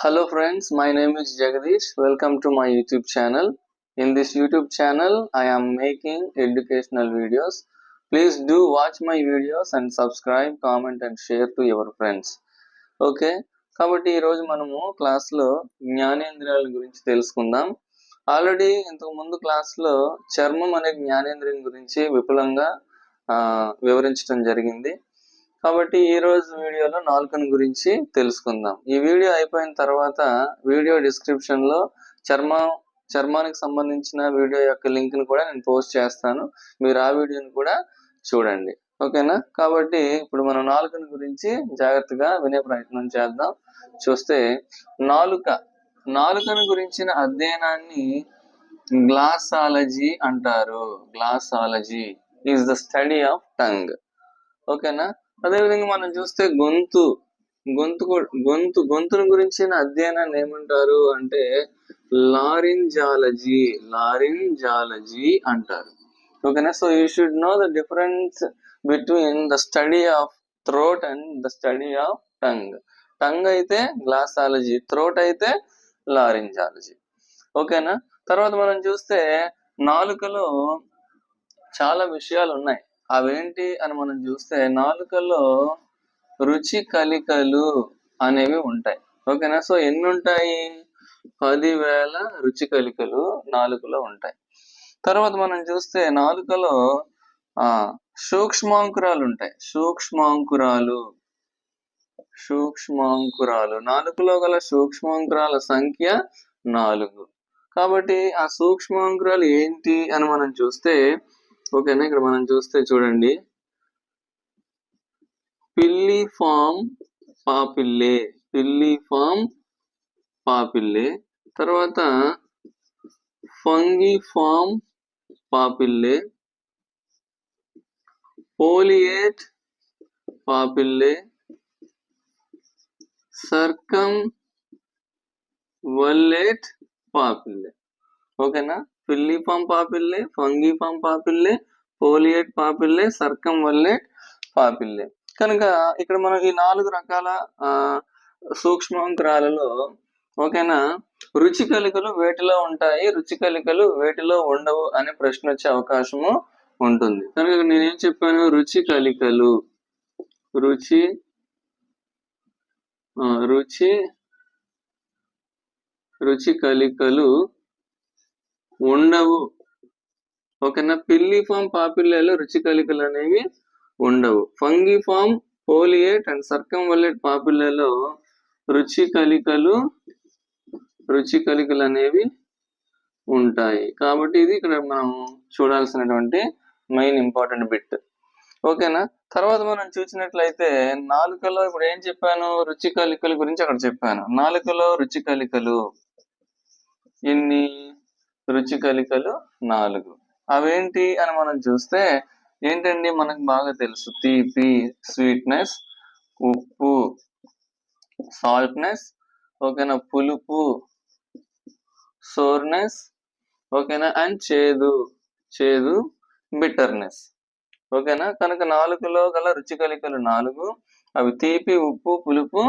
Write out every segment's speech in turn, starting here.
Hello friends, my name is Jagadish. Welcome to my YouTube channel. In this YouTube channel, I am making educational videos. Please do watch my videos and subscribe, comment and share to your friends. Okay, కాబట్టి ఈరోజు మనము క్లాస్లో జ్ఞానేంద్రియాల గురించి తెలుసుకుందాం. Already ఇంతకు ముందు క్లాస్లో చర్మం అనే జ్ఞానేంద్రియం గురించి విపులంగా వివరించడం జరిగింది. కాబట్టి ఈ రోజు వీడియోలో నాలుకను గురించి తెలుసుకుందాం. ఈ వీడియో అయిపోయిన తర్వాత వీడియో డిస్క్రిప్షన్ లో చర్మానికి సంబంధించిన వీడియో యొక్క లింక్ ను కూడా నేను పోస్ట్ చేస్తాను. మీరు ఆ వీడియోని కూడా చూడండి. ఓకేనా? కాబట్టి ఇప్పుడు మనం నాలుకను గురించి జాగ్రత్తగా వినే ప్రయత్నం చేద్దాం. చూస్తే నాలుకను గురించిన అధ్యయనాన్ని గ్లాసాలజీ అంటారు. Glossology is the study of tongue. ఓకేనా? అదేవిధంగా మనం చూస్తే గొంతును గురించిన అధ్యయనాన్ని ఏమంటారు అంటే లారింజాలజీ అంటారు. ఓకేనా? So you should know the difference between the study of throat and the study of tongue. Tongue అయితే గ్లాసాలజీ, థ్రోట్ అయితే లారింజాలజీ. ఓకేనా? తర్వాత మనం చూస్తే నాలుకలో చాలా విషయాలు ఉన్నాయి. అవేంటి అని మనం చూస్తే నాలుకలో రుచి కలికలు అనేవి ఉంటాయి. ఓకేనా? సో ఎన్ని ఉంటాయి? 10,000 రుచి కలికలు నాలుకలో ఉంటాయి. తర్వాత మనం చూస్తే నాలుకలో సూక్ష్మాంకురాలు ఉంటాయి. సూక్ష్మాంకురాలు నాలుకలో గల సూక్ష్మాంకురాల సంఖ్య 4. కాబట్టి ఆ సూక్ష్మాంకురాలు ఏంటి అని మనం చూస్తే, ఓకేనా, ఇక్కడ మనం చూస్తే చూడండి, పిల్లిఫామ్ పాపిల్లే, తర్వాత fungiform papillae, foliate papillae, circumvallate papillae. ఓకేనా? Filiform papillae, fungiform papillae, foliate papillae, circumvallate papillae. కనుక ఇక్కడ మనం ఈ 4 రకాల సూక్ష్మాంకురాలలో, ఓకేనా, రుచి కలికలు వేటిలో ఉంటాయి, రుచి కలికలు వేటిలో ఉండవు అనే ప్రశ్న వచ్చే అవకాశము ఉంటుంది. కనుక నేనేం చెప్పాను? రుచి కలికలు ఉండవు. ఓకేనా? పిల్లిఫామ్ పాపిల్లేలో రుచి కలికలు అనేవి ఉండవు. ఫంగిఫామ్, ఫోలియేట్ అండ్ సర్కంవల్లేట్ పాపిల్లేలో రుచి కలికలు అనేవి ఉంటాయి. కాబట్టి ఇది ఇక్కడ మనం చూడాల్సినటువంటి మెయిన్ ఇంపార్టెంట్ బిట్. ఓకేనా? తర్వాత మనం చూసినట్లయితే నాలుకలో ఇప్పుడు ఏం చెప్పాను? రుచి కలికల గురించి అక్కడ చెప్పాను. నాలుకలో రుచి కలికలు ఎన్ని? రుచి కలికలు 4. అవేంటి అని మనం చూస్తే ఏంటండి? మనకు బాగా తెలుసు, తీపి స్వీట్నెస్, ఉప్పు సాల్ట్నెస్, ఓకేనా, పులుపు సోర్నెస్, ఓకేనా, అండ్ చేదు బిటర్నెస్. ఓకేనా? కనుక నాలుకలో గల రుచి కలికలు 4. అవి తీపి, ఉప్పు, పులుపు,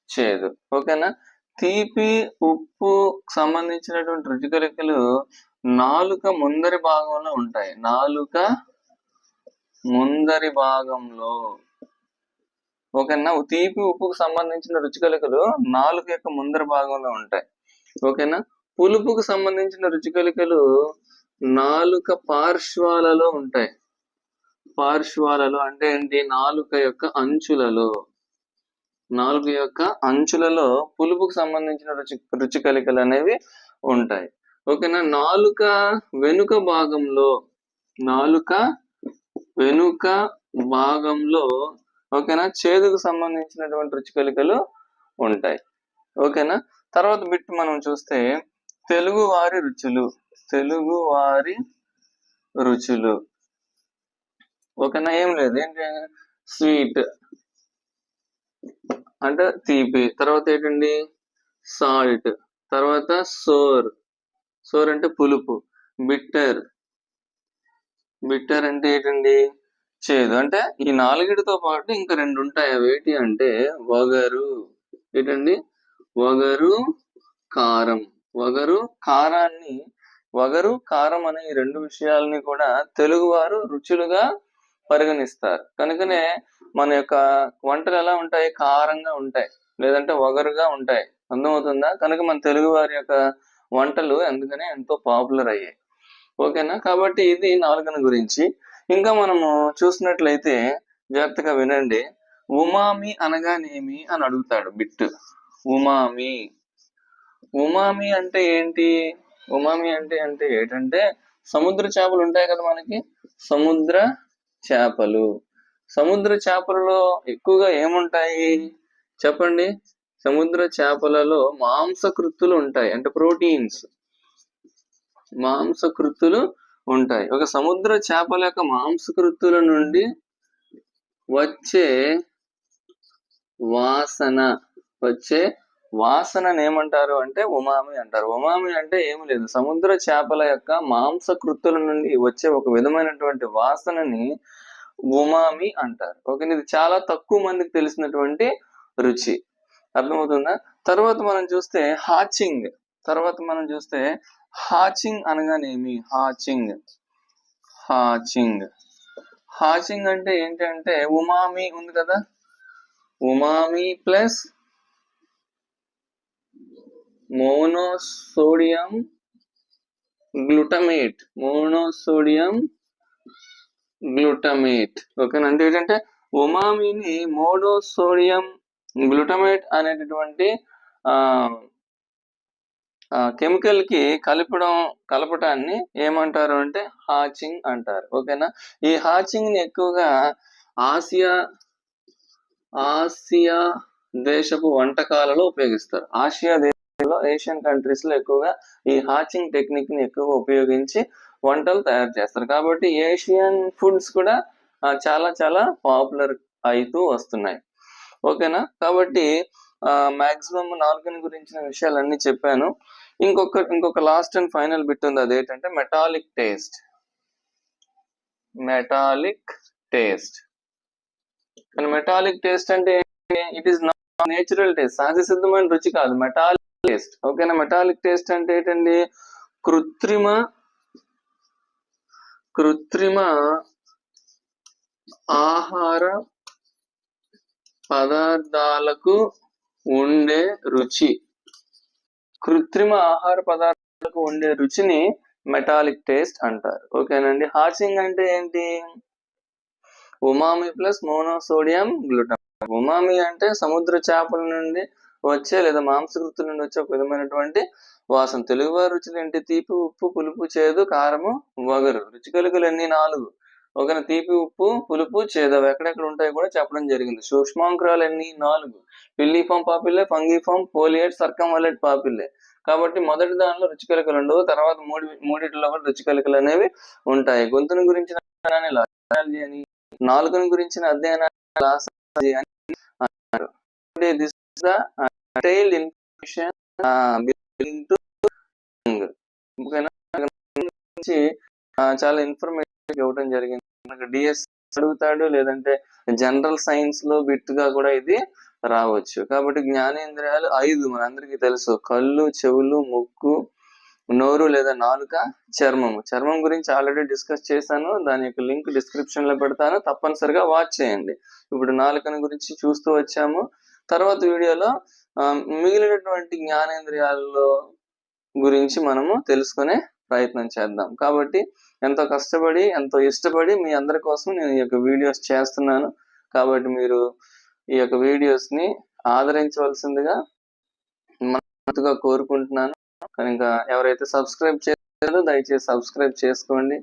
చేదు. ఓకేనా? తీపి, ఉప్పు సంబంధించినటువంటి రుచి కలికలు నాలుక ముందరి భాగంలో ఉంటాయి. ఓకేనా? తీపి, ఉప్పుకు సంబంధించిన రుచి కలికలు నాలుక యొక్క ముందరి భాగంలో ఉంటాయి. ఓకేనా? పులుపుకు సంబంధించిన రుచి కలికలు నాలుక పార్శ్వాలలో ఉంటాయి. పార్శ్వాలలో అంటే ఏంటి? నాలుక యొక్క అంచులలో పులుపుకు సంబంధించిన రుచి కలికలు అనేవి ఉంటాయి. ఓకేనా? నాలుక వెనుక భాగంలో ఓకేనా, చేదుకు సంబంధించినటువంటి రుచి కలికలు ఉంటాయి. ఓకేనా? తర్వాత బిట్ మనం చూస్తే తెలుగువారి రుచులు. ఓకేనా? ఏం లేదు, ఏంటి? స్వీట్ అంటే తీపి, తర్వాత ఏంటండి? సాల్ట్, తర్వాత సోర్ అంటే పులుపు, బిట్టర్ అంటే ఏంటండి? చేదు. అంటే ఈ 4తో పాటు ఇంకా 2 ఉంటాయి. అవి ఏంటి అంటే వగరు. ఏంటండి? వగరు, కారం. వగరు, కారాన్ని వగరు, కారం అనే ఈ రెండు విషయాలని కూడా తెలుగువారు రుచులుగా పరిగణిస్తారు. కనుకనే మన యొక్క వంటలు ఎలా ఉంటాయి? కారంగా ఉంటాయి, లేదంటే వగరుగా ఉంటాయి. అర్థమవుతుందా? కనుక మన తెలుగు వారి యొక్క వంటలు అందుకనే ఎంతో పాపులర్ అయ్యాయి. ఓకేనా? కాబట్టి ఇది నాలుకను గురించి. ఇంకా మనము చూసినట్లయితే జాగ్రత్తగా వినండి. ఉమామి అనగానేమి అని అడుగుతాడు బిట్. ఉమామి. ఉమామి అంటే ఏంటి? ఉమామి అంటే ఏంటంటే సముద్ర చేపలు ఉంటాయి కదా మనకి, సముద్ర చేపలు. సముద్ర చేపలలో ఎక్కువగా ఏముంటాయి చెప్పండి? సముద్ర చేపలలో మాంసకృత్తులు ఉంటాయి, అంటే ప్రోటీన్స్. మాంసకృత్తులు ఉంటాయి. ఒక సముద్ర చేపల యొక్క మాంసకృత్తుల నుండి వచ్చే వాసనని ఏమంటారు అంటే ఉమామి అంటారు. ఉమామి అంటే ఏమి లేదు, సముద్ర చేపల యొక్క మాంసకృత్తుల నుండి వచ్చే ఒక విధమైనటువంటి వాసనని ఉమామి అంటారు. ఓకే, ఇది చాలా తక్కువ మందికి తెలిసినటువంటి రుచి. అర్థమవుతుందా? తర్వాత మనం చూస్తే హాచింగ్ అనగానేమి? హాచింగ్ అంటే ఏంటంటే ఉమామి ఉంది కదా, ఉమామి ప్లస్ మోనోసోడియం గ్లూటమేట్. ఓకేనా? అంటే ఏంటంటే ఉమామిని మోనోసోడియం గ్లూటమేట్ అనేటటువంటి కెమికల్ కి కలపటాన్ని ఏమంటారు అంటే హాచింగ్ అంటారు. ఓకేనా? ఈ హాచింగ్ ని ఎక్కువగా ఆసియా దేశపు వంటకాలలో ఉపయోగిస్తారు. ఏషియన్ కంట్రీస్ లో ఎక్కువగా ఈ హాచింగ్ టెక్నిక్ ని ఎక్కువగా ఉపయోగించి వంటలు తయారు చేస్తారు. కాబట్టి ఏషియన్ ఫుడ్స్ కూడా చాలా చాలా పాపులర్ అవుతూ వస్తున్నాయి. ఓకేనా? కాబట్టి మాక్సిమం నాలుకని గురించిన విషయాలన్నీ చెప్పాను. ఇంకొక లాస్ట్ అండ్ ఫైనల్ బిట్ ఉంది, అదేంటంటే మెటాలిక్ టేస్ట్. కానీ మెటాలిక్ టేస్ట్ అంటే it is not natural taste, సహజ సిద్ధమైన రుచి కాదు, మెటాలిక్ టేస్ట్. ఓకేనా? మెటాలిక్ టేస్ట్ అంటే ఏంటండి? కృత్రిమ ఆహార పదార్థాలకు ఉండే రుచి. కృత్రిమ ఆహార పదార్థాలకు ఉండే రుచిని మెటాలిక్ టేస్ట్ అంటారు. ఓకేనండి? హాచింగ్ అంటే ఏంటి? Umami plus monosodium glutamate. Umami అంటే సముద్ర చేపల నుండి వచ్చే లేదా మాంసకృతుల నుండి వచ్చే ఒక విధమైనటువంటి వాసన. తెలుగువారి రుచులు ఏంటి? తీపి, ఉప్పు, పులుపు, చేదు, కారము, వగరు. రుచి కలుగులు ఎన్ని? 4. ఓకేనా? తీపి, ఉప్పు, పులుపు, చేదు అవి ఎక్కడెక్కడ ఉంటాయో కూడా చెప్పడం జరిగింది. సూక్ష్మాంకురాలు ఎన్ని? 4. పిల్లిఫామ్ పాపిల్లే, ఫంగిఫామ్, ఫోలియేట్, సర్కంవలెట్ పాపిల్లే. కాబట్టి మొదటి దానిలో రుచి కలుగులు ఉండవు, తర్వాత మూడిటిలో కూడా రుచి కలుగులు అనేవి ఉంటాయి. గొంతుని గురించిన అని, నాలుకను గురించిన అధ్యయనాన్ని అంటారు. This is the detailed information చాలా ఇన్ఫర్మేషన్ ఇవ్వడం జరిగింది. మనకు డిఎస్ అడుగుతాడు, లేదంటే జనరల్ సైన్స్ లో బిట్ గా కూడా ఇది రావచ్చు. కాబట్టి జ్ఞానేంద్రియాలు 5 మనందరికీ తెలుసు: కళ్ళు, చెవులు, ముక్కు, నోరు లేదా నాలుక, చర్మం గురించి ఆల్రెడీ డిస్కస్ చేశాను. దాని యొక్క లింక్ డిస్క్రిప్షన్ లో పెడతాను, తప్పనిసరిగా వాచ్ చేయండి. ఇప్పుడు నాలుకను గురించి చూస్తూ వచ్చాము. తర్వాత వీడియోలో మిగిలినటువంటి జ్ఞానేంద్రియాలలో గురించి మనము తెలుసుకునే ప్రయత్నం చేద్దాం. కాబట్టి ఎంతో కష్టపడి, ఎంతో ఇష్టపడి మీ అందరి కోసం నేను ఈ యొక్క వీడియోస్ చేస్తున్నాను. కాబట్టి మీరు ఈ యొక్క వీడియోస్ ని ఆదరించవలసిందిగా మనస్ఫూర్తిగా కోరుకుంటున్నాను. కనుక ఎవరైతే సబ్స్క్రైబ్ చేయలేదో దయచేసి సబ్స్క్రైబ్ చేసుకోండి,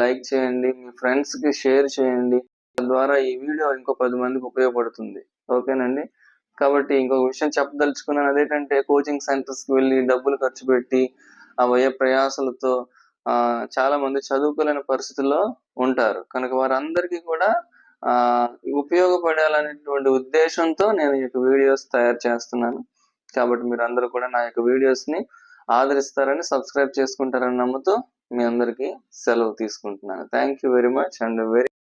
లైక్ చేయండి, మీ ఫ్రెండ్స్ కి షేర్ చేయండి. తద్వారా ఈ వీడియో ఇంకో 10 మందికి ఉపయోగపడుతుంది. ఓకేనండి? కాబట్టి ఇంకొక విషయం చెప్పదలుచుకున్నాను, అదేంటంటే కోచింగ్ సెంటర్స్ కి వెళ్ళి డబ్బులు ఖర్చు పెట్టి ఆ వ్యయ ప్రయాసాలతో చాలా మంది చదువుకోలేని పరిస్థితుల్లో ఉంటారు. కనుక వారందరికీ కూడా ఉపయోగపడాలనేటువంటి ఉద్దేశంతో నేను ఈ యొక్క వీడియోస్ తయారు చేస్తున్నాను. కాబట్టి మీరు అందరూ కూడా నా యొక్క వీడియోస్ ని ఆదరిస్తారని, సబ్స్క్రైబ్ చేసుకుంటారని నమ్ముతూ మీ అందరికీ సెలవు తీసుకుంటున్నాను. Thank you very much and very